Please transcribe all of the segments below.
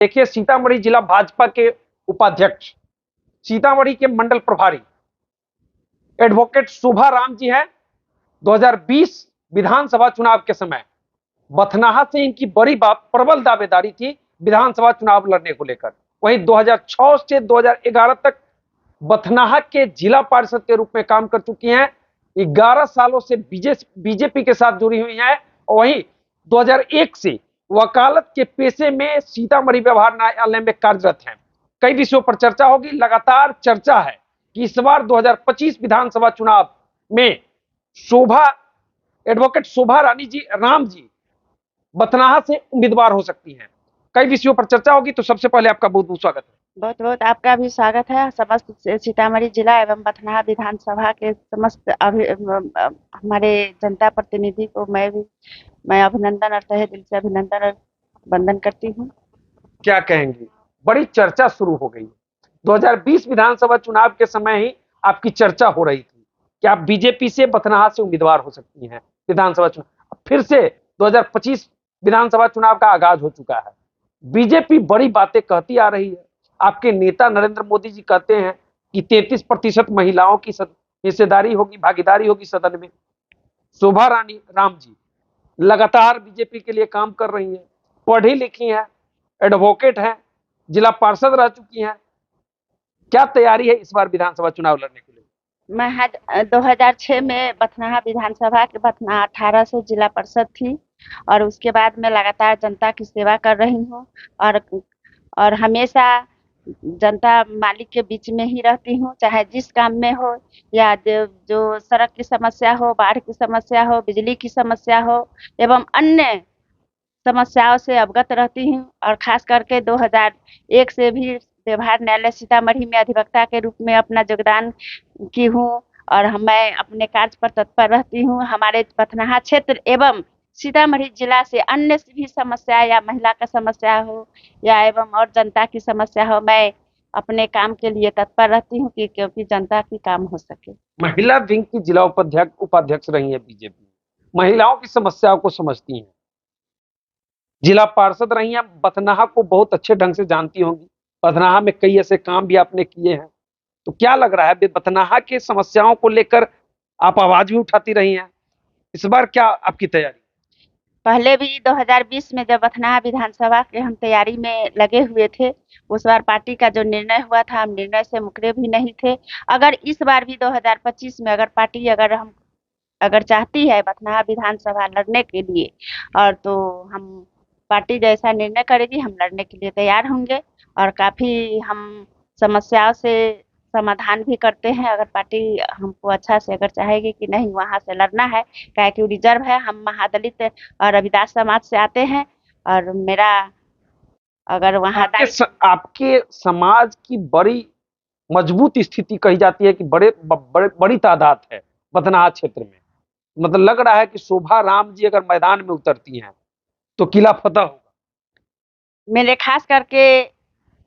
देखिए, सीतामढ़ी जिला भाजपा के उपाध्यक्ष, सीतामढ़ी के मंडल प्रभारी एडवोकेट शोभा राम जी हैं। 2020 विधानसभा चुनाव के समय बथनाहा से इनकी बड़ी प्रबल दावेदारी थी विधानसभा चुनाव लड़ने को लेकर। वहीं 2006 से 2011 तक बथनाहा के जिला पार्षद के रूप में काम कर चुकी हैं। 11 सालों से बीजेपी के साथ जुड़ी हुई हैं और वहीं 2001 से वकालत के पेशे में सीतामढ़ी व्यवहार न्यायालय में कार्यरत हैं। कई विषयों पर चर्चा होगी। लगातार चर्चा है कि इस बार 2025 विधानसभा चुनाव में एडवोकेट शोभा राम जी बथनाहा से उम्मीदवार हो सकती हैं। कई विषयों पर चर्चा होगी। तो सबसे पहले आपका बहुत बहुत स्वागत है। बहुत बहुत आपका भी स्वागत है। समस्त सीतामढ़ी जिला एवं बथनाहा विधानसभा के समस्त हमारे जनता प्रतिनिधि को मैं अभिनंदन और तहे दिल से अभिनंदन और वंदन करती हूँ। क्या कहेंगे, बड़ी चर्चा शुरू हो गई। 2020 विधानसभा चुनाव के समय ही आपकी चर्चा हो रही थी कि आप बीजेपी से बथनाहा से उम्मीदवार हो सकती हैं विधानसभा चुनाव। फिर से 2025 विधानसभा चुनाव का आगाज हो चुका है। बीजेपी बड़ी बातें कहती आ रही है। आपके नेता नरेंद्र मोदी जी कहते हैं कि 33% महिलाओं की हिस्सेदारी होगी, भागीदारी होगी सदन में। शोभा राम जी लगातार बीजेपी के लिए काम कर रही हैं, पढ़ी लिखी हैं, एडवोकेट हैं, जिला पार्षद रह चुकी हैं। क्या तैयारी है इस बार विधानसभा चुनाव लड़ने के लिए? मैं 2006 में बथनाहा विधानसभा के बथनाहा 18 से जिला पार्षद थी और उसके बाद मैं लगातार जनता की सेवा कर रही हूँ और हमेशा जनता मालिक के बीच में ही रहती हूँ, चाहे जिस काम में हो या जो सड़क की समस्या हो, बाढ़ की समस्या हो, बिजली की समस्या हो एवं अन्य समस्याओं से अवगत रहती हूँ। और खास करके 2001 से भी व्यवहार न्यायालय सीतामढ़ी में अधिवक्ता के रूप में अपना योगदान की हूँ और मैं अपने कार्य पर तत्पर रहती हूँ। हमारे बथनाहा क्षेत्र एवं सीतामढ़ी जिला से अन्य भी समस्या या महिला का समस्या हो या एवं और जनता की समस्या हो, मैं अपने काम के लिए तत्पर रहती हूँ क्योंकि जनता की काम हो सके। महिला विंग की जिला उपाध्यक्ष रही है बीजेपी, महिलाओं की समस्याओं को समझती हैं, जिला पार्षद रही हैं, बथनाहा को बहुत अच्छे ढंग से जानती होंगी। बथनाहा में कई ऐसे काम भी आपने किए हैं। तो क्या लग रहा है, बथनाहा के समस्याओं को लेकर आप आवाज भी उठाती रही हैं, इस बार क्या आपकी तैयारी? पहले भी 2020 में जब बथनाहा विधानसभा के हम तैयारी में लगे हुए थे, उस बार पार्टी का जो निर्णय हुआ था हम निर्णय से मुकरे भी नहीं थे। अगर इस बार भी 2025 में अगर पार्टी अगर चाहती है बथनाहा विधानसभा लड़ने के लिए और तो हम पार्टी जैसा निर्णय करेगी हम लड़ने के लिए तैयार होंगे और काफ़ी हम समस्याओं से समाधान भी करते हैं। अगर पार्टी हमको अच्छा से अगर चाहेगी कि नहीं वहाँ से लड़ना है, क्या कि रिजर्व है, हम महादलित और रविदास समाज से आते हैं और मेरा अगर वहाँ आपके समाज की बड़ी मजबूत स्थिति कही जाती है कि बड़ी तादाद है बथनाहा क्षेत्र में। मतलब लग रहा है कि शोभा राम जी अगर मैदान में उतरती हैं तो किला फतेह होगा। मेरे खास करके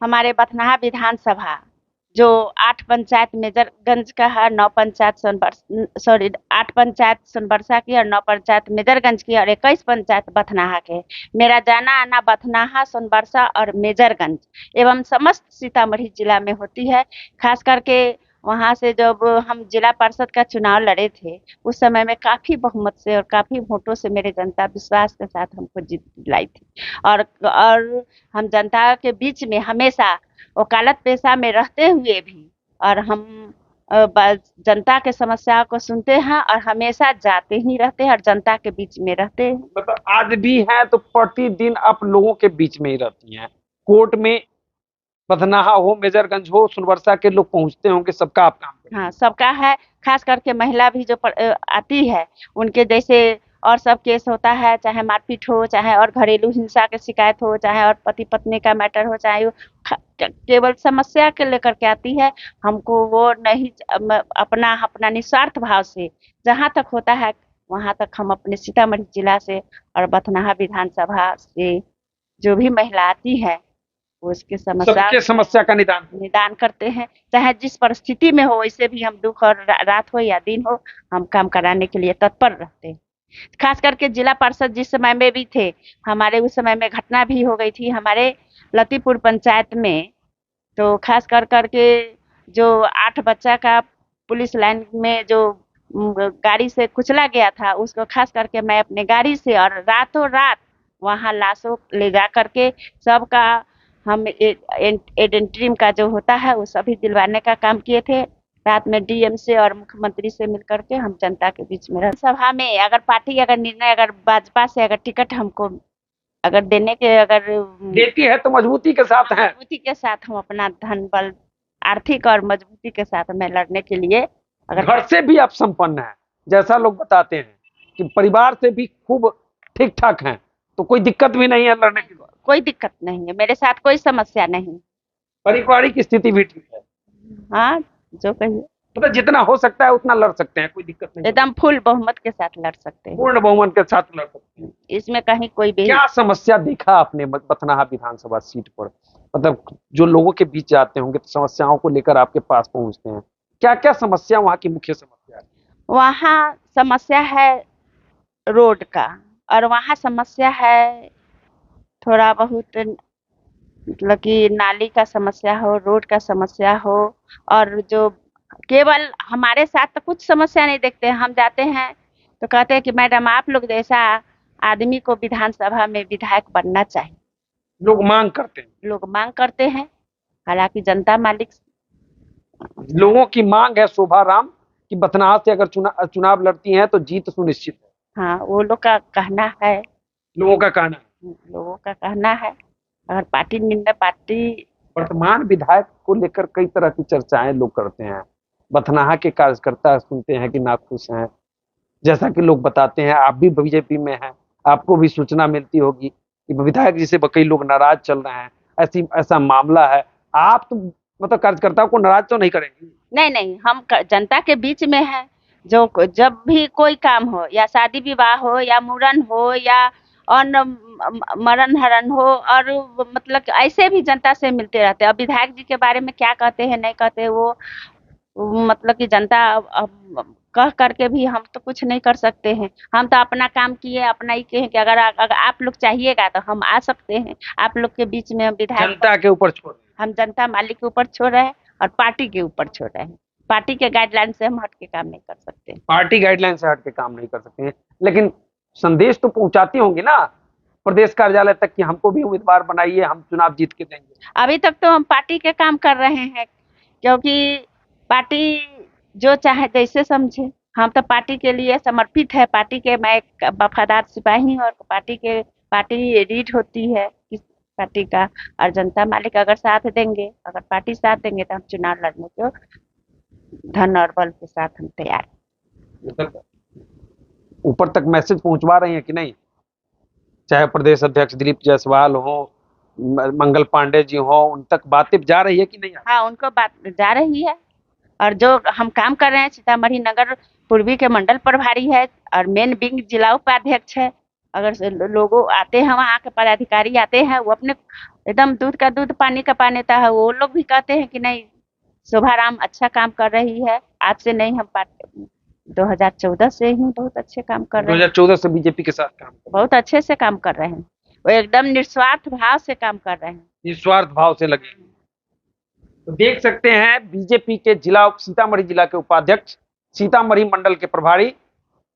हमारे बथनाहा विधानसभा जो 8 पंचायत मेजरगंज का है, 9 पंचायत 8 पंचायत सोनबरसा की और 9 पंचायत मेजरगंज की और 21 पंचायत बथनाहा के। मेरा जाना आना बथनाहा, सोनबरसा और मेजरगंज एवं समस्त सीतामढ़ी जिला में होती है। खास करके वहाँ से जब हम जिला पार्षद का चुनाव लड़े थे उस समय में काफ़ी बहुमत से और काफ़ी वोटों से मेरे जनता विश्वास के साथ हमको जीत दिलाई थी और हम जनता के बीच में हमेशा वकालत पेशा में रहते हुए भी और हम जनता के समस्याओं को सुनते हैं और हमेशा जाते ही रहते हैं और जनता के बीच में रहते हैं। मतलब आज भी है तो प्रतिदिन आप लोगों के बीच में ही रहती हैं। कोर्ट में बथनाहा हो, मेजरगंज हो, सोनबरसा के लोग पहुंचते होंगे, सबका आप काम करते हैं। हाँ, सबका है। खास करके महिला भी जो आती है उनके जैसे और सब केस होता है, चाहे मारपीट हो, चाहे और घरेलू हिंसा की शिकायत हो, चाहे और पति पत्नी का मैटर हो, चाहे केवल समस्या के लेकर के आती है। हमको वो नहीं अपना निस्वार्थ भाव से जहाँ तक होता है वहाँ तक हम अपने सीतामढ़ी जिला से और बथनाहा विधानसभा से जो भी महिला आती है उसके सबके समस्या का निदान करते हैं। चाहे जिस परिस्थिति में हो वैसे भी हम दुख और रात हो या दिन हो हम काम कराने के लिए तत्पर रहते हैं। खास करके जिला पार्षद जिस समय में भी थे, हमारे उस समय में घटना भी हो गई थी हमारे लतीपुर पंचायत में। तो खास करके जो 8 बच्चा का पुलिस लाइन में जो गाड़ी से कुचला गया था, उसको खास करके मैं अपने गाड़ी से और रातों रात वहां लाशों ले जा करके सबका हम एडेंट्रीम का जो होता है वो सभी दिलवाने का काम किए थे। रात में डीएम से और मुख्यमंत्री से मिलकर के हम जनता के बीच में सभा में अगर पार्टी अगर निर्णय अगर भाजपा से अगर टिकट हमको अगर देने के अगर देती है तो मजबूती के साथ है। मजबूती के साथ हम अपना धन बल आर्थिक और मजबूती के साथ मैं लड़ने के लिए अगर घर से भी आप संपन्न हैं, जैसा लोग बताते हैं कि परिवार से भी खूब ठीक ठाक हैं, तो कोई दिक्कत भी नहीं है लड़ने की। कोई दिक्कत नहीं है, मेरे साथ कोई समस्या नहीं। पारिवारिक स्थिति भी ठीक है। हाँ, जो कहिए मतलब जितना हो सकता है उतना लड़ सकते हैं, कोई दिक्कत नहीं। एकदम फुल बहुमत के साथ लड़ सकते हैं, पूर्ण बहुमत के साथ लड़ सकते हैं। इसमें कहीं कोई भी क्या समस्या देखा आपने बथनाहा विधानसभा सीट पर? मतलब जो लोगों के बीच जाते होंगे तो समस्याओं को लेकर आपके पास पहुंचते हैं, क्या क्या समस्या वहाँ की मुख्य समस्या है? वहाँ समस्या है रोड का, और वहाँ समस्या है थोड़ा बहुत मतलब कि नाली का समस्या हो, रोड का समस्या हो। और जो केवल हमारे साथ तो कुछ समस्या नहीं देखते हैं, हम जाते हैं तो कहते हैं कि मैडम आप लोग जैसा आदमी को विधानसभा में विधायक बनना चाहिए। लोग मांग करते हैं, लोग मांग करते हैं, हालांकि जनता मालिक लोगों की मांग है शोभा राम कि बथनाहा से अगर चुनाव लड़ती हैं तो जीत सुनिश्चित है। हाँ, वो लोग का कहना है, लोगों का कहना है। लोगों का कहना है। अगर पार्टी निर्णय पार्टी वर्तमान विधायक को लेकर कई तरह की चर्चाएं लोग करते हैं, बथनाहा के कार्यकर्ता सुनते हैं कि नाखुश हैं, जैसा कि लोग बताते हैं। आप भी बीजेपी में हैं, आपको भी सूचना मिलती होगी कि विधायक जी से कई लोग नाराज चल रहे हैं, ऐसा मामला है। आप तो मतलब कार्यकर्ताओं को नाराज तो नहीं करेंगे? नहीं नहीं, हम जनता के बीच में है। जो जब भी कोई काम हो, या शादी विवाह हो, या मुरन हो, या अन्न मरण हरण हो, और मतलब ऐसे भी जनता से मिलते रहते हैं। अब विधायक जी के बारे में क्या कहते हैं नहीं कहते, वो मतलब कि जनता कह करके भी हम तो कुछ नहीं कर सकते हैं। हम तो अपना काम किए, अपना ही कहें कि अगर आप लोग चाहिएगा तो हम आ सकते हैं आप लोग के बीच में। हम विधायक जनता के ऊपर छोड़, हम जनता मालिक के ऊपर छोड़ रहे हैं और पार्टी के ऊपर छोड़ रहे हैं। पार्टी के गाइडलाइन से हम हट के काम नहीं कर सकते। पार्टी गाइडलाइन से हट के काम नहीं कर सकते हैं, लेकिन संदेश तो पहुंचाती होंगी ना प्रदेश कार्यालय तक कि हमको भी उम्मीदवार बनाइए, हम चुनाव जीत के देंगे। अभी तक तो हम पार्टी के काम कर रहे हैं, क्योंकि पार्टी जो चाहे जैसे समझे। हम तो पार्टी के लिए समर्पित है। पार्टी के मैं एक वफादार सिपाही हूँ, और पार्टी रीड होती है किस पार्टी का, और जनता मालिक अगर साथ देंगे, अगर पार्टी साथ देंगे तो हम चुनाव लड़ने को धन और बल के साथ हम तैयार हैं। ऊपर तक मैसेज पहुंचवा रही हैं कि नहीं? चाहे प्रदेश अध्यक्ष दिलीप जायसवाल हो, मंगल पांडे जी हो, उन तक बातें जा रही है कि नहीं? हाँ, उनको बात जा रही है। और जो हम काम कर रहे हैं, सीतामढ़ी नगर पूर्वी के मंडल प्रभारी है और मेन विंग जिला उपाध्यक्ष है। अगर लोगों आते हैं, वहाँ के पदाधिकारी आते हैं, वो अपने एकदम दूध का दूध पानी का पानी होता है, वो लोग भी कहते हैं कि नहीं शोभा राम अच्छा काम कर रही है। आज से नहीं, हम 2014 से ही बहुत अच्छे काम कर रहे हैं। 2014 से बीजेपी के साथ काम कर, बहुत अच्छे से काम कर रहे हैं। वो एकदम निस्वार्थ भाव से काम कर रहे हैं, निस्वार्थ भाव से लगे। तो देख सकते हैं बीजेपी के सीतामढ़ी जिला के उपाध्यक्ष, सीतामढ़ी मंडल के प्रभारी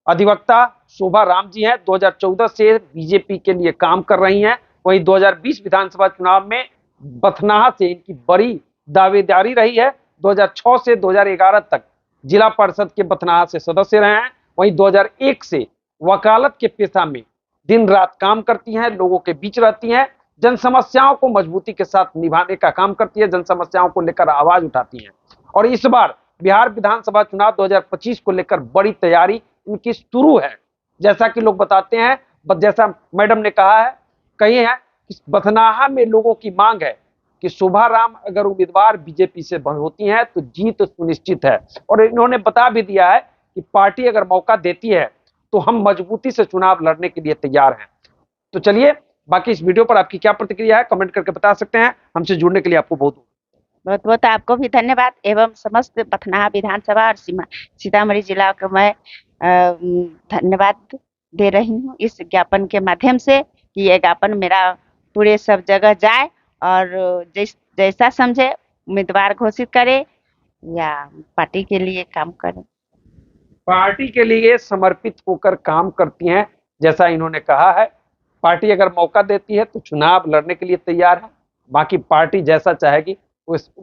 अधिवक्ता शोभा राम जी हैं। 2014 से बीजेपी के लिए काम कर रही हैं। वहीं 2020 विधानसभा चुनाव में बथनाहा से इनकी बड़ी दावेदारी रही है। 2006 से 2011 तक जिला परिषद के बथनाहा से सदस्य रहे हैं। वहीं 2001 से वकालत के पेशा में दिन रात काम करती हैं, लोगों के बीच रहती हैं, जन समस्याओं को मजबूती के साथ निभाने का काम करती है, जन समस्याओं को लेकर आवाज उठाती हैं। और इस बार बिहार विधानसभा चुनाव 2025 को लेकर बड़ी तैयारी इनकी शुरू है। जैसा कि लोग बताते हैं, जैसा मैडम ने कहा है, कही है कि बथनाहा में लोगों की मांग है कि शोभा राम अगर उम्मीदवार बीजेपी से होती हैं तो जीत सुनिश्चित है। और इन्होंने बता भी दिया है कि पार्टी अगर मौका देती है तो हम मजबूती से चुनाव लड़ने के लिए तैयार हैं। तो चलिए, बाकी इस वीडियो पर आपकी क्या प्रतिक्रिया है कमेंट करके बता सकते हैं। हमसे जुड़ने के लिए आपको बहुत बहुत आपको भी धन्यवाद, एवं समस्त बथनाहा विधानसभा और सीतामढ़ी जिला को मैं धन्यवाद दे रही हूँ इस ज्ञापन के माध्यम से कि ये ज्ञापन मेरा पूरे सब जगह जाए और जैसा समझे उम्मीदवार घोषित करे या पार्टी के लिए काम करे। पार्टी के लिए समर्पित होकर काम करती हैं, जैसा इन्होंने कहा है। पार्टी अगर मौका देती है तो चुनाव लड़ने के लिए तैयार है, बाकी पार्टी जैसा चाहेगी उस